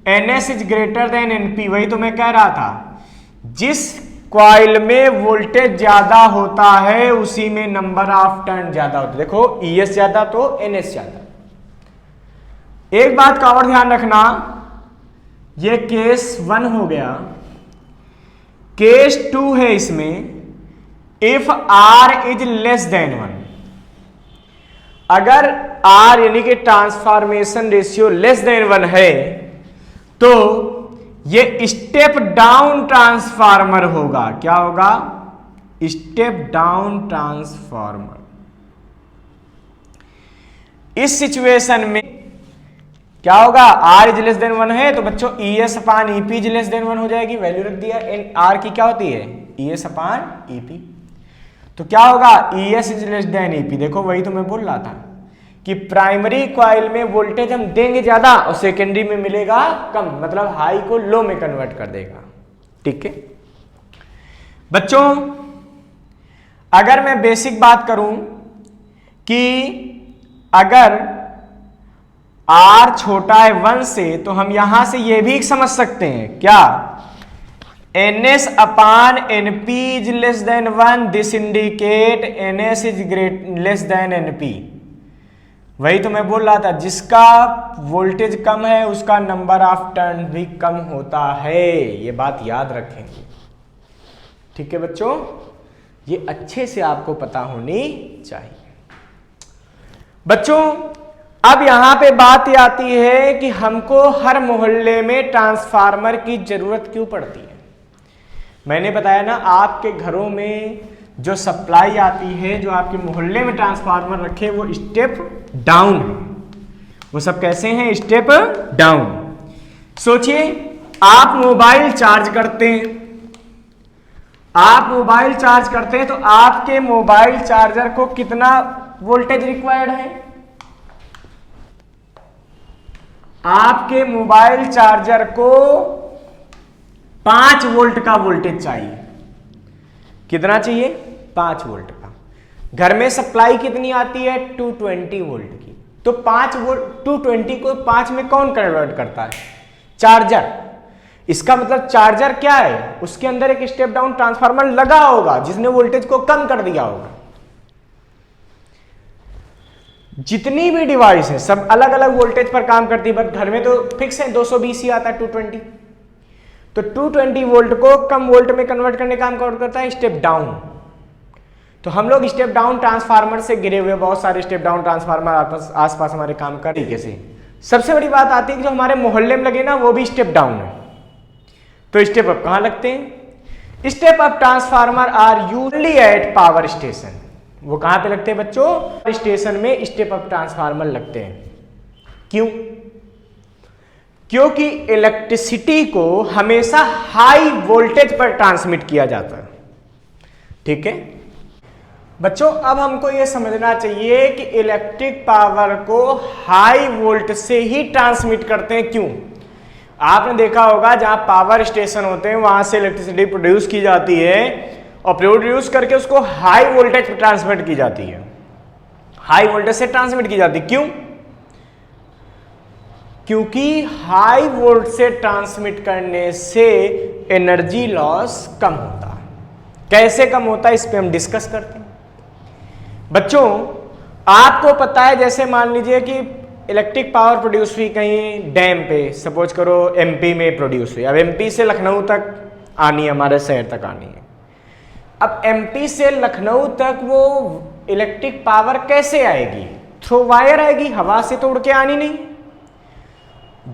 NS is greater than NP। वही तो मैं कह रहा था, जिस कॉइल में वोल्टेज ज्यादा होता है उसी में नंबर ऑफ टर्न ज्यादा होता है। देखो ES ज्यादा तो NS ज्यादा। एक बात का और ध्यान रखना, ये केस 1 हो गया, केस 2 है इसमें, if R is less than 1। अगर R यानी कि ट्रांसफॉर्मेशन रेशियो लेस देन 1 है तो ये स्टेप डाउन ट्रांसफार्मर होगा। क्या होगा, स्टेप डाउन ट्रांसफार्मर। इस सिचुएशन में क्या होगा, R इज लेस देन 1 है तो बच्चों ES upon EP is less than 1 हो जाएगी, वैल्यू रख दिया। R की क्या होती है, ES अपान EP। तो क्या होगा, ES is less than EP। देखो वही तो मैं बोल रहा था कि प्राइमरी कॉइल में वोल्टेज हम देंगे ज्यादा और सेकेंडरी में मिलेगा कम, मतलब हाई को लो में कन्वर्ट कर देगा। ठीक है बच्चों, अगर मैं बेसिक बात करूं कि अगर R छोटा है 1 से तो हम यहां से यह भी समझ सकते हैं क्या, NS upon NP is less than 1, this indicate NS is less than NP। वही तो मैं बोल रहा था, जिसका वोल्टेज कम है उसका नंबर ऑफ टर्न भी कम होता है, ये बात याद रखेंगे। ठीक है बच्चों, ये अच्छे से आपको पता होनी चाहिए। बच्चों अब यहां पे बात ये आती है कि हमको हर मोहल्ले में ट्रांसफार्मर की जरूरत क्यों पड़ती है। मैंने बताया ना, आपके घरों में जो सप्लाई आती है, जो आपके मोहल्ले में ट्रांसफार्मर रखे, वो स्टेप डाउन है। वो सब कैसे हैं, स्टेप डाउन। सोचिए आप मोबाइल चार्ज करते हैं, आप मोबाइल चार्ज करते हैं तो आपके मोबाइल चार्जर को कितना वोल्टेज रिक्वायर्ड है, आपके मोबाइल चार्जर को 5 वोल्ट का वोल्टेज चाहिए। कितना चाहिए, 5 वोल्ट का। घर में सप्लाई कितनी आती है, 220 वोल्ट की। तो 5 वोल्ट 220 को 5 में कौन कन्वर्ट करता है, चार्जर। इसका मतलब चार्जर क्या है, उसके अंदर एक स्टेप डाउन ट्रांसफार्मर लगा होगा जिसने वोल्टेज को कम कर दिया होगा। जितनी भी डिवाइस है सब अलग अलग वोल्टेज पर काम करती है, बट घर में तो फिक्स है 220 ही आता है, 220। तो 220 वोल्ट को कम वोल्ट में कन्वर्ट करने का काम करता है स्टेप डाउन। तो हम लोग स्टेप डाउन ट्रांसफार्मर से गिरे हुए बहुत सारे स्टेप डाउन ट्रांसफार्मर आसपास हमारे काम कर तरीके से। सबसे बड़ी बात आती है कि जो हमारे मोहल्ले में लगे ना, वो भी स्टेप डाउन है। तो स्टेप अप कहां लगते हैं, step up transformer are usually at power station. वो कहां पे लगते हैं बच्चों, स्टेशन में स्टेप अप ट्रांसफार्मर लगते हैं। क्यों, क्योंकि इलेक्ट्रिसिटी को हमेशा हाई वोल्टेज पर ट्रांसमिट किया जाता है। ठीक है बच्चों, अब हमको यह समझना चाहिए कि इलेक्ट्रिक पावर को हाई वोल्ट से ही ट्रांसमिट करते हैं। क्यों, आपने देखा होगा जहां पावर स्टेशन होते हैं वहां से इलेक्ट्रिसिटी प्रोड्यूस की जाती है और प्रोड्यूस करके उसको हाई वोल्टेज पर ट्रांसमिट की जाती है, हाई वोल्टेज से ट्रांसमिट की जाती है। क्यों, क्योंकि हाई वोल्ट से ट्रांसमिट करने से एनर्जी लॉस कम होता है। कैसे कम होता है इस पे हम डिस्कस करते हैं। बच्चों आपको पता है, जैसे मान लीजिए कि इलेक्ट्रिक पावर प्रोड्यूस हुई कहीं डैम पे, सपोज करो एमपी में प्रोड्यूस हुई। अब एमपी से लखनऊ तक आनी है, हमारे शहर तक आनी है, अब एमपी से लखनऊ तक वो इलेक्ट्रिक पावर कैसे आएगी? थ्रू वायर आएगी, हवा से तो उड़ के आनी नहीं।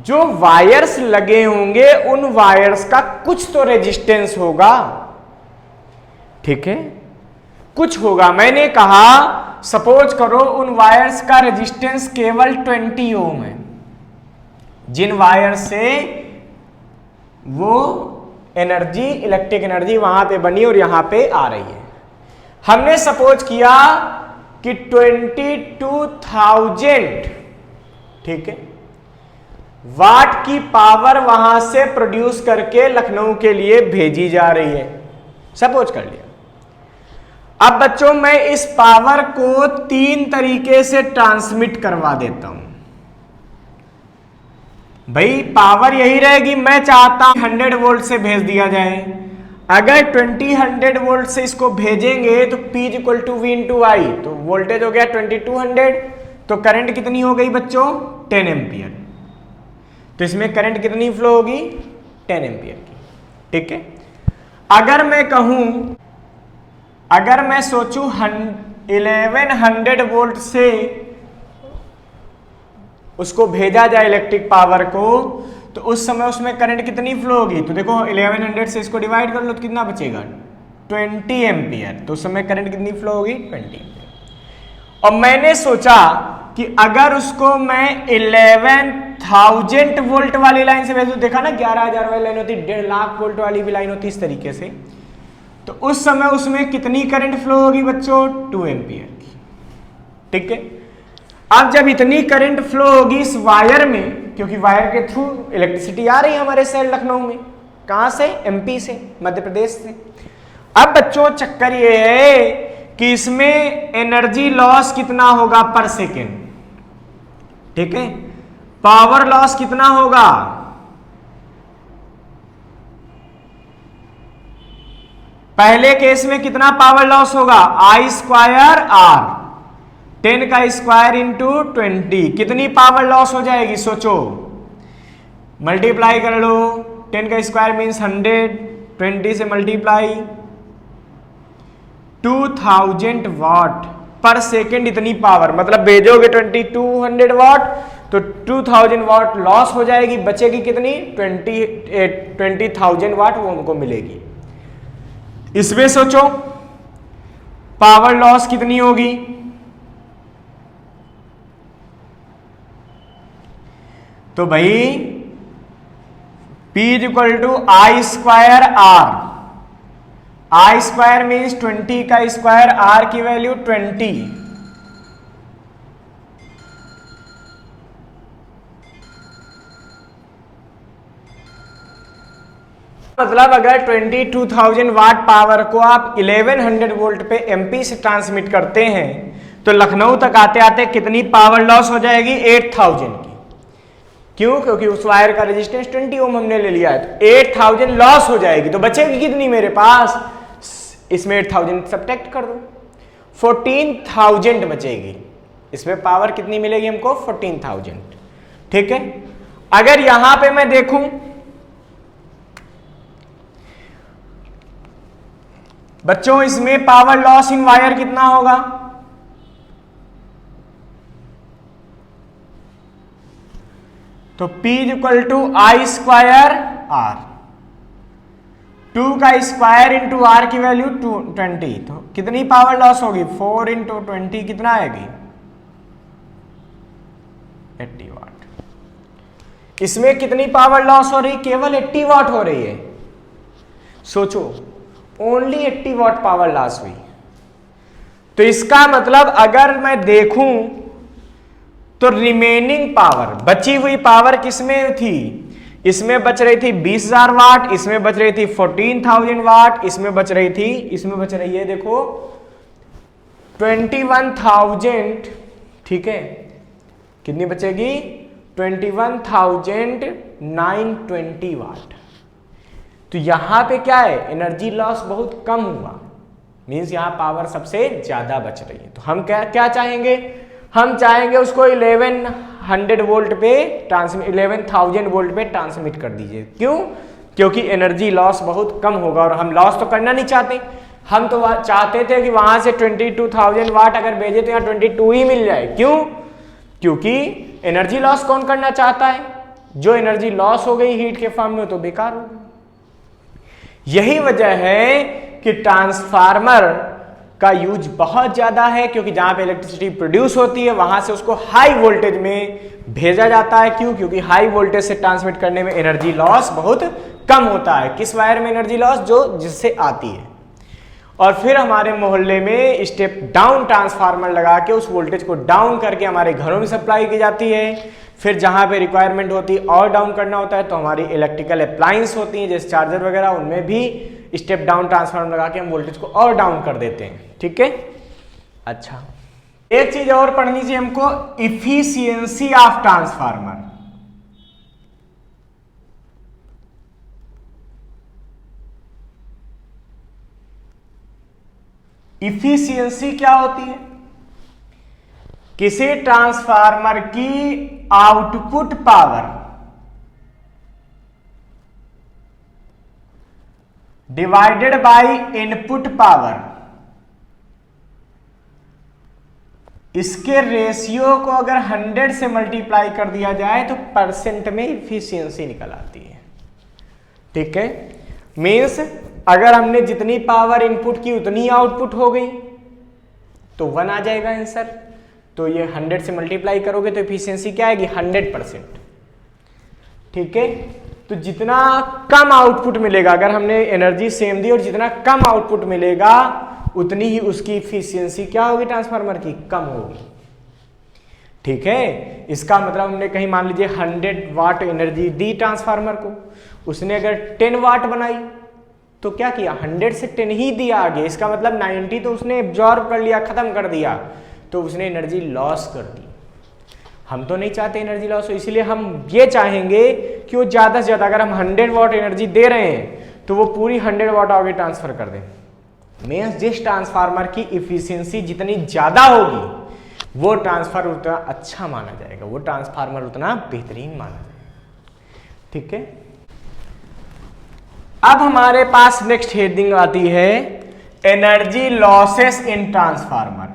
जो वायर्स लगे होंगे उन वायर्स का कुछ तो रेजिस्टेंस होगा, ठीक है, कुछ होगा। मैंने कहा सपोज करो उन वायर्स का रेजिस्टेंस केवल 20 ओम है, जिन वायर से वो एनर्जी, इलेक्ट्रिक एनर्जी वहां पे बनी और यहां पे आ रही है। हमने सपोज किया कि 22,000, ठीक है, वाट की पावर वहां से प्रोड्यूस करके लखनऊ के लिए भेजी जा रही है, सपोज कर लिया। अब बच्चों मैं इस पावर को 3 तरीके से ट्रांसमिट करवा देता हूं। भाई पावर यही रहेगी, मैं चाहता हूं 100 वोल्ट से भेज दिया जाए। अगर 100 वोल्ट से इसको भेजेंगे तो P = V × I, तो वोल्टेज हो गया 2200, तो करंट कितनी हो गई बच्चों? 10 एम्पियर। तो इसमें करंट कितनी फ्लो होगी? 10 एम्पियर की, ठीक है। अगर मैं कहूं, अगर मैं सोचूं 1100 वोल्ट से उसको भेजा जाए इलेक्ट्रिक पावर को, तो उस समय उसमें करंट कितनी फ्लो होगी? तो देखो 1100 से इसको डिवाइड कर लो तो कितना बचेगा? 20 एम्पियर। तो उस समय करंट कितनी फ्लो होगी? 20 एम्पियर। और मैंने सोचा कि अगर उसको मैं 11,000 वोल्ट वाली लाइन से भेजूं, देखा ना 11,000 वाली लाइन होती, 1.5 लाख वोल्ट वाली भी लाइन होती इस तरीके से, तो उस समय उसमें कितनी करंट फ्लो होगी बच्चों? 2 एम्पियर की, ठीक है। अब जब इतनी करंट फ्लो होगी इस वायर में, क्योंकि वायर के थ्रू इलेक्ट्रिसिटी आ रही है हमारे शहर लखनऊ में, कहां से? एमपी से, मध्य प्रदेश से। अब बच्चों चक्कर ये है कि इसमें एनर्जी लॉस कितना होगा पर सेकेंड, ठीक है, पावर लॉस कितना होगा? पहले केस में कितना पावर लॉस होगा? I²R, 10 का स्क्वायर इंटू 20, कितनी पावर लॉस हो जाएगी सोचो, मल्टीप्लाई कर लो। 10 का स्क्वायर मीन्स 100, 20 से मल्टीप्लाई, 2000 वाट पर सेकेंड इतनी पावर, मतलब भेजोगे 2200 वाट तो 2000 वाट लॉस हो जाएगी, बचेगी कितनी? 20,000 वाट वो हमको मिलेगी। इसमें सोचो पावर लॉस कितनी होगी? तो भाई P = I²R, I² मीन्स 20 का स्क्वायर, R की वैल्यू 20, मतलब अगर 22,000 वाट पावर को आप 1100 वोल्ट पे एमपी से ट्रांसमिट करते हैं तो लखनऊ तक आते आते कितनी पावर लॉस हो जाएगी? 8,000 की। क्यों? क्योंकि उस वायर का रेजिस्टेंस 20 ओम हमने ले लिया है, तो 8,000 लॉस हो जाएगी। तो बचेगी कितनी मेरे पास? इसमें 8,000 सब्ट्रैक्ट कर दो, 14,000 बचेगी। इसमें पावर कितनी मिलेगी हमको? 14,000, ठीक है। अगर यहां पे मैं देखूं बच्चों, इसमें पावर लॉस इन वायर कितना होगा? तो P = I²R, 2 का स्क्वायर इंटू R की वैल्यू 20, तो कितनी पावर लॉस होगी? 4 × 20 कितना आएगी? 80 वाट। इसमें कितनी पावर लॉस हो रही? केवल 80 वाट हो रही है। सोचो, ओनली 80 वाट पावर लॉस हुई। तो इसका मतलब अगर मैं देखूं तो रिमेनिंग पावर, बची हुई पावर किसमें थी? इसमें बच रही थी 20,000 वाट, इसमें बच रही थी 14,000 वाट, इसमें बच रही थी, इसमें बच रही है देखो 21,000, ठीक है। कितनी बचेगी? 21,920 वाट। तो यहां पे क्या है? एनर्जी लॉस बहुत कम हुआ, मीन्स यहां पावर सबसे ज्यादा बच रही है। तो हम क्या चाहेंगे? हम चाहेंगे उसको 1100 वोल्ट पे ट्रांसमिट, 11,000 वोल्ट पे ट्रांसमिट कर दीजिए। क्यों? क्योंकि एनर्जी लॉस बहुत कम होगा और हम लॉस तो करना नहीं चाहते। हम तो चाहते थे कि वहां से 22,000 वाट अगर भेजे तो यहाँ 22 ही मिल जाए। क्यों? क्योंकि एनर्जी लॉस कौन करना चाहता है? जो एनर्जी लॉस हो गई हीट के फॉर्म में तो बेकार हो गई। यही वजह है कि ट्रांसफार्मर का यूज बहुत ज्यादा है, क्योंकि जहां पे इलेक्ट्रिसिटी प्रोड्यूस होती है वहां से उसको हाई वोल्टेज में भेजा जाता है। क्यों? क्योंकि हाई वोल्टेज से ट्रांसमिट करने में एनर्जी लॉस बहुत कम होता है। किस वायर में एनर्जी लॉस? जो जिससे आती है। और फिर हमारे मोहल्ले में स्टेप डाउन ट्रांसफार्मर लगा के उस वोल्टेज को डाउन करके हमारे घरों में सप्लाई की जाती है। फिर जहां पे रिक्वायरमेंट होती है और डाउन करना होता है तो हमारी इलेक्ट्रिकल अप्लायंस होती हैं जैसे चार्जर वगैरह, उनमें भी स्टेप डाउन ट्रांसफार्मर लगा के हम वोल्टेज को और डाउन कर देते हैं। ठीक है। अच्छा, एक चीज और पढ़नी चाहिए हमको, इफिशियंसी ऑफ ट्रांसफार्मर। इफिशियंसी क्या होती है? किसी ट्रांसफार्मर की output power divided by input power, इसके रेशियो को अगर 100 से मल्टीप्लाई कर दिया जाए तो परसेंट में इफिशियंसी निकल आती है। ठीक है। मीन्स अगर हमने जितनी पावर इनपुट की उतनी आउटपुट हो गई तो 1 आ जाएगा आंसर। तो ये 100 से मल्टीप्लाई करोगे तो इफिशियंसी क्या आएगी? 100%। ठीक है। तो जितना कम आउटपुट मिलेगा, अगर हमने एनर्जी सेम दी और जितना कम आउटपुट मिलेगा उतनी ही उसकी इफिशियंसी क्या होगी? ट्रांसफार्मर की कम होगी। ठीक है। इसका मतलब हमने कहीं मान लीजिए 100 वाट एनर्जी दी ट्रांसफार्मर को, उसने अगर 10 वाट बनाई तो क्या किया? 100 से 10 ही दिया आगे। इसका मतलब 90 तो उसने एब्जॉर्ब कर लिया, खत्म कर दिया, तो उसने एनर्जी लॉस कर दी। हम तो नहीं चाहते एनर्जी लॉस हो, इसलिए हम ये चाहेंगे कि वो ज्यादा से ज्यादा, अगर हम 100 वाट एनर्जी दे रहे हैं तो वो पूरी 100 वाट आगे ट्रांसफर कर दें। मीन्स जिस ट्रांसफार्मर की इफिशियंसी जितनी ज्यादा होगी वो ट्रांसफार्मर उतना अच्छा माना जाएगा, वो ट्रांसफार्मर उतना बेहतरीन माना जाएगा। ठीक है। अब हमारे पास नेक्स्ट हेडिंग आती है एनर्जी लॉसेस इन ट्रांसफार्मर।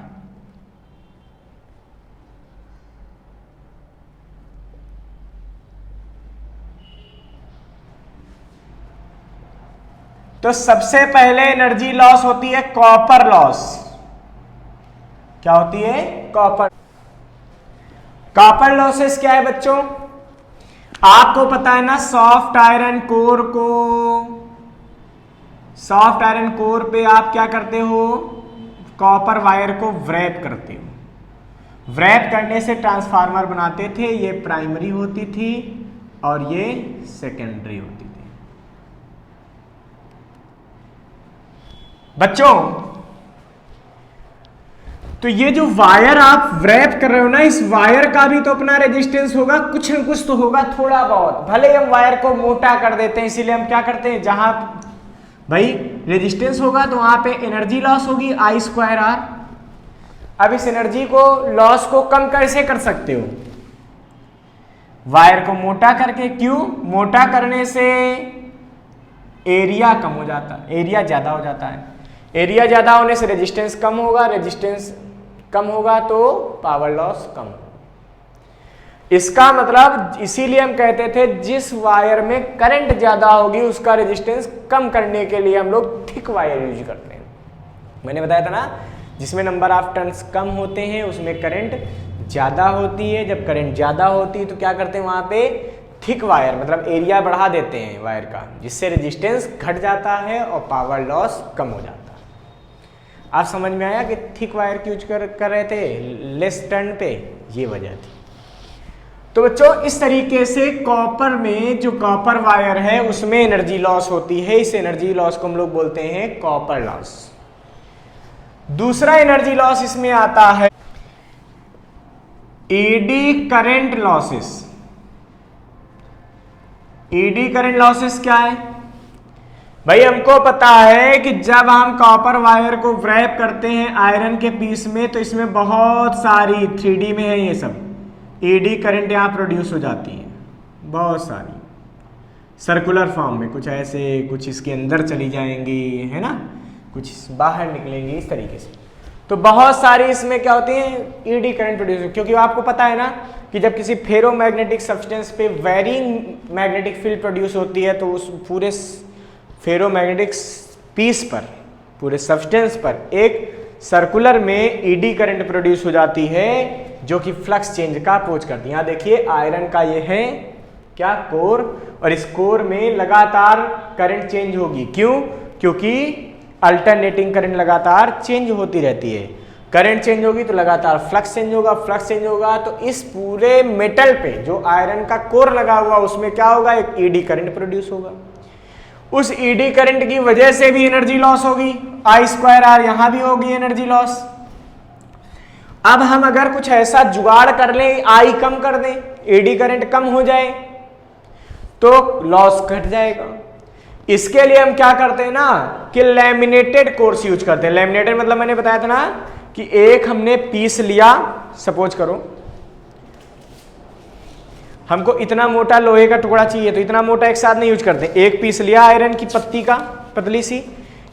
तो सबसे पहले एनर्जी लॉस होती है कॉपर लॉस। क्या होती है? कॉपर लॉसेस क्या है बच्चों? आपको पता है ना, सॉफ्ट आयरन कोर पे आप क्या करते हो? कॉपर वायर को व्रैप करते हो। व्रैप करने से ट्रांसफार्मर बनाते थे। ये प्राइमरी होती थी और ये सेकेंडरी होती थी। बच्चों, तो ये जो वायर आप व्रैप कर रहे हो ना, इस वायर का भी तो अपना रेजिस्टेंस होगा, कुछ न कुछ तो होगा, थोड़ा बहुत। भले हम वायर को मोटा कर देते हैं, इसीलिए हम क्या करते हैं, जहां भाई रेजिस्टेंस होगा तो वहां पे एनर्जी लॉस होगी, I²R। अब इस एनर्जी को लॉस को कम कैसे कर सकते हो? वायर को मोटा करके। क्यों? मोटा करने से एरिया कम हो जाता है, एरिया ज्यादा हो जाता है। एरिया ज्यादा होने से रेजिस्टेंस कम होगा, रेजिस्टेंस कम होगा तो पावर लॉस कम होगा। इसका मतलब इसीलिए हम कहते थे जिस वायर में करंट ज्यादा होगी उसका रेजिस्टेंस कम करने के लिए हम लोग थिक वायर यूज करते हैं। मैंने बताया था ना, जिसमें नंबर ऑफ टर्न्स कम होते हैं उसमें करंट ज्यादा होती है। जब करंट ज्यादा होती है तो क्या करते हैं, वहां पे थिक वायर मतलब एरिया बढ़ा देते हैं वायर का, जिससे रेजिस्टेंस घट जाता है और पावर लॉस कम हो जाता है। आप समझ में आया कि थिक वायर की यूज कर रहे थे लेस टर्न पे, ये वजह थी। तो बच्चों, इस तरीके से कॉपर में जो कॉपर वायर है उसमें एनर्जी लॉस होती है। इस एनर्जी लॉस को हम लोग बोलते हैं कॉपर लॉस। दूसरा एनर्जी लॉस इसमें आता है eddy current losses. Eddy current losses क्या है भाई? हमको पता है कि जब हम कॉपर वायर को व्रैप करते हैं आयरन के पीस में तो इसमें बहुत सारी 3D में है ये सब एडी करंट यहाँ प्रोड्यूस हो जाती है, बहुत सारी सर्कुलर फॉर्म में, कुछ ऐसे, कुछ इसके अंदर चली जाएंगी, है ना। कुछ बाहर निकलेंगी इस तरीके से। तो बहुत सारी इसमें क्या होती हैं, ईडी करंट प्रोड्यूस, क्योंकि आपको पता है ना कि जब किसी फेरोमैग्नेटिक सब्सटेंस पे वेरिंग मैग्नेटिक फील्ड प्रोड्यूस होती है तो उस पूरे फेरोमैग्नेटिक पीस पर, पूरे सब्सटेंस पर एक सर्कुलर में ईडी करंट प्रोड्यूस हो जाती है जो कि फ्लक्स चेंज का अपोज करती है। यहाँ देखिए आयरन का ये है क्या, कोर, और इस कोर में लगातार करंट चेंज होगी। क्यों? क्योंकि अल्टरनेटिंग करंट लगातार चेंज होती रहती है। करंट चेंज होगी तो लगातार फ्लक्स चेंज होगा, फ्लक्स चेंज होगा तो इस पूरे मेटल पे जो आयरन का कोर लगा हुआ उसमें क्या होगा, एक ईडी करंट प्रोड्यूस होगा। उस ईडी करंट की वजह से भी एनर्जी लॉस होगी, I²R, यहां भी होगी एनर्जी लॉस। अब हम अगर कुछ ऐसा जुगाड़ कर लें, आई कम कर दें, ईडी करंट कम हो जाए तो लॉस घट जाएगा। इसके लिए हम क्या करते हैं ना कि लैमिनेटेड कोर्स यूज करते हैं। लैमिनेटेड मतलब मैंने बताया था ना कि एक हमने पीस लिया, सपोज करो हमको इतना मोटा लोहे का टुकड़ा चाहिए तो इतना मोटा एक साथ नहीं यूज करते। एक पीस लिया आयरन की पत्ती का, पतली सी,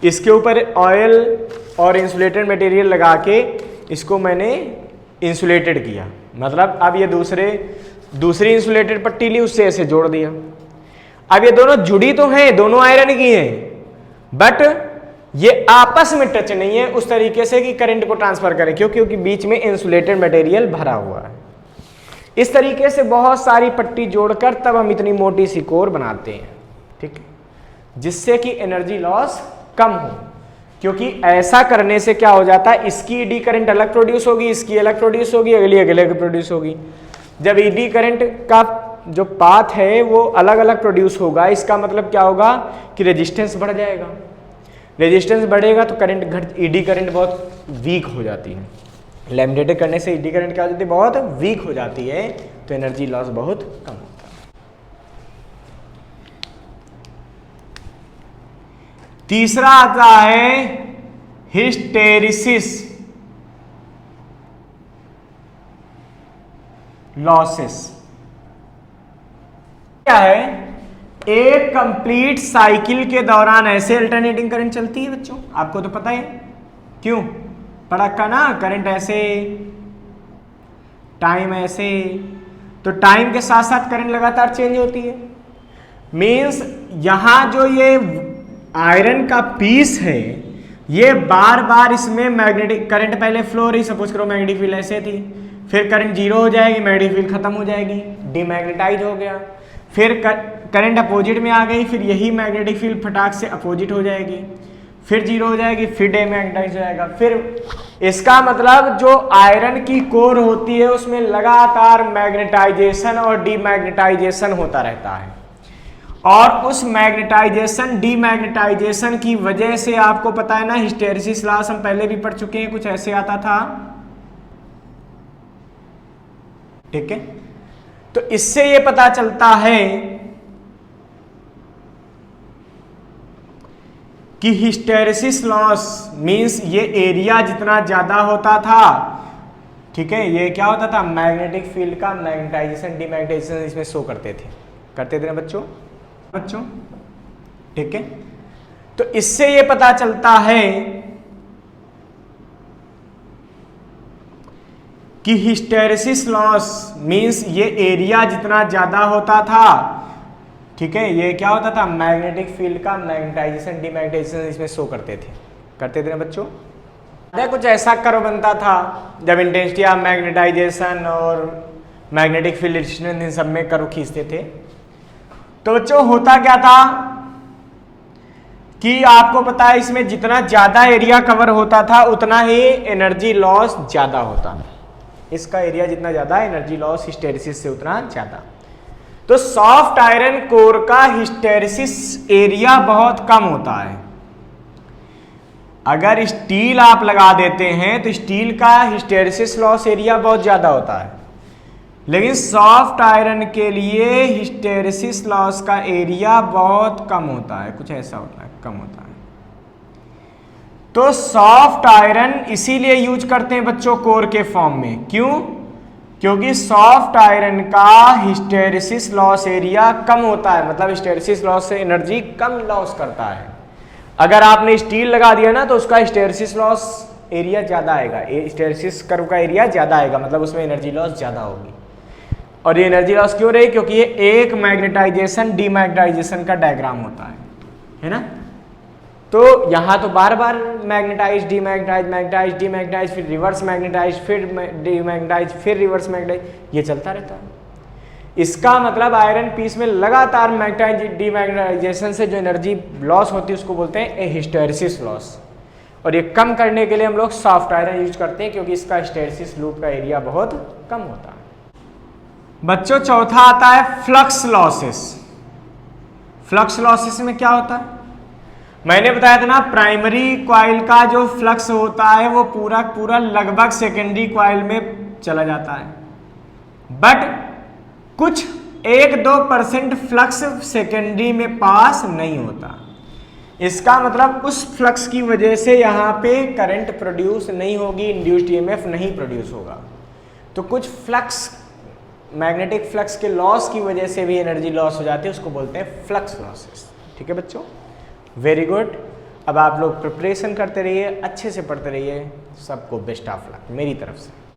इसके ऊपर ऑयल और इंसुलेटेड मटेरियल लगा के इसको मैंने इंसुलेटेड किया, मतलब अब ये दूसरी इंसुलेटेड पट्टी ली, उससे ऐसे जोड़ दिया। अब ये दोनों जुड़ी तो हैं, दोनों आयरन की हैं, बट ये आपस में टच नहीं है उस तरीके से कि करंट को ट्रांसफर करें। क्यों? क्योंकि बीच में इंसुलेटेड मटेरियल भरा हुआ है। इस तरीके से बहुत सारी पट्टी जोड़कर तब हम इतनी मोटी सी कोर बनाते हैं, ठीक है, जिससे कि एनर्जी लॉस कम हो। क्योंकि ऐसा करने से क्या हो जाता है, इसकी ईडी करंट अलग प्रोड्यूस होगी, इसकी अलग प्रोड्यूस होगी, अगली अलग प्रोड्यूस होगी। जब ईडी करंट का जो पाथ है वो अलग अलग प्रोड्यूस होगा, इसका मतलब क्या होगा कि रेजिस्टेंस बढ़ जाएगा। रेजिस्टेंस बढ़ेगा तो करंट ईडी करंट बहुत वीक हो जाती है। लैमिनेटेड करने से ईडी करंट क्या हो जाती है, बहुत वीक हो जाती है, तो एनर्जी लॉस बहुत कम होता है। तीसरा आता है हिस्टेरिसिस लॉसेस। क्या है, एक कंप्लीट साइकिल के दौरान ऐसे अल्टरनेटिंग करंट चलती है बच्चों, आपको तो पता है क्यों, पढ़ा का ना, करंट ऐसे, टाइम ऐसे, तो टाइम के साथ साथ करंट लगातार चेंज होती है। मींस यहां जो ये आयरन का पीस है ये बार बार इसमें मैग्नेटिक करंट पहले फ्लो हो रही, सपोज करो मैग्नेटिक फील्ड ऐसे थी, फिर करंट जीरो हो जाएगी, मैग्नेटिक फील्ड खत्म हो जाएगी, डीमैग्नेटाइज हो गया, फिर करंट अपोजिट में आ गई, फिर यही मैग्नेटिक फील्ड फटाक से अपोजिट हो जाएगी, फिर जीरो हो जाएगी, फिर डीमैग्नेटाइज हो जाएगा। फिर इसका मतलब जो आयरन की कोर होती है उसमें लगातार मैग्नेटाइजेशन और डीमैग्नेटाइजेशन होता रहता है, और उस मैग्नेटाइजेशन डीमैग्नेटाइजेशन की वजह से आपको पता है ना, हिस्टेरिसिस लॉस हम पहले भी पढ़ चुके हैं, कुछ ऐसे आता था, ठीक है। तो इससे ये पता चलता है कि हिस्टेरिसिस लॉस मींस ये एरिया जितना ज्यादा होता था, ठीक है, ये क्या होता था, मैग्नेटिक फील्ड का मैग्नेटाइजेशन डीमैग्नेटाइजेशन इसमें शो करते थे ना बच्चों, ठीक है। तो इससे ये पता चलता है कि हिस्टेरिसिस लॉस मींस ये एरिया जितना ज्यादा होता था, ठीक है, ये क्या होता था, मैग्नेटिक फील्ड का मैग्नेटाइजेशन डीमैग्नेटाइजेशन इसमें शो करते थे ना बच्चों। कुछ ऐसा कर्व बनता था जब इंटेंसिटी ऑफ मैग्नेटाइजेशन और मैग्नेटिक फील्ड डिस्टेंस इन सब में कर्व खींचते थे। तो बच्चों होता क्या था कि आपको पता है इसमें जितना ज्यादा एरिया कवर होता था उतना ही एनर्जी लॉस ज्यादा होता था। इसका एरिया जितना ज्यादा, एनर्जी लॉस हिस्टेरिसिस से उतना ज्यादा। तो सॉफ्ट आयरन कोर का हिस्टेरिसिस एरिया बहुत कम होता है। अगर स्टील आप लगा देते हैं तो स्टील का हिस्टेरिसिस लॉस एरिया बहुत ज्यादा होता है, लेकिन सॉफ्ट आयरन के लिए हिस्टेरिसिस लॉस का एरिया बहुत कम होता है, कुछ ऐसा होता है, कम होता है। तो सॉफ्ट आयरन इसीलिए यूज करते हैं बच्चों कोर के फॉर्म में, क्यों? क्योंकि सॉफ्ट आयरन का हिस्टेरिसिस लॉस एरिया कम होता है, मतलब हिस्टेरिसिस लॉस से एनर्जी कम लॉस करता है। अगर आपने स्टील लगा दिया ना तो उसका हिस्टैरिसीस लॉस एरिया ज़्यादा आएगा, हिस्टैरिसीस कर्व का एरिया ज़्यादा आएगा, मतलब उसमें एनर्जी लॉस ज़्यादा होगी। और ये एनर्जी लॉस क्यों रही? क्योंकि ये एक मैग्नेटाइजेशन डीमैग्नेटाइजेशन का डायग्राम होता है ना। तो यहाँ तो बार बार मैग्नेटाइज डीमैग्नेटाइज, मैग्नेटाइज डीमैग्नेटाइज, फिर रिवर्स मैग्नेटाइज, फिर डीमैग्नेटाइज, फिर रिवर्स मैग्नेटाइज, ये चलता रहता है। इसका मतलब आयरन पीस में लगातार मैग्नेटाइज डीमैग्नेटाइजेशन से जो एनर्जी लॉस होती है उसको बोलते हैं ए हिस्टैरिसीस लॉस। और ये कम करने के लिए हम लोग सॉफ्ट आयरन यूज करते हैं क्योंकि इसका हिस्टैरिसीस लूप का एरिया बहुत कम होता है। बच्चों चौथा आता है फ्लक्स लॉसेस। फ्लक्स लॉसेस में क्या होता है? मैंने बताया था ना, प्राइमरी कॉइल का जो फ्लक्स होता है वो पूरा पूरा लगभग सेकेंडरी कॉइल में चला जाता है, बट कुछ 1-2% फ्लक्स सेकेंडरी में पास नहीं होता। इसका मतलब उस फ्लक्स की वजह से यहाँ पे करंट प्रोड्यूस नहीं होगी, इंड्यूस्ड ईएमएफ नहीं प्रोड्यूस होगा। तो कुछ फ्लक्स, मैग्नेटिक फ्लक्स के लॉस की वजह से भी एनर्जी लॉस हो जाती है, उसको बोलते हैं फ्लक्स लॉसेस। ठीक है बच्चों, वेरी गुड। अब आप लोग प्रिपरेशन करते रहिए, अच्छे से पढ़ते रहिए। सबको बेस्ट ऑफ लक मेरी तरफ से।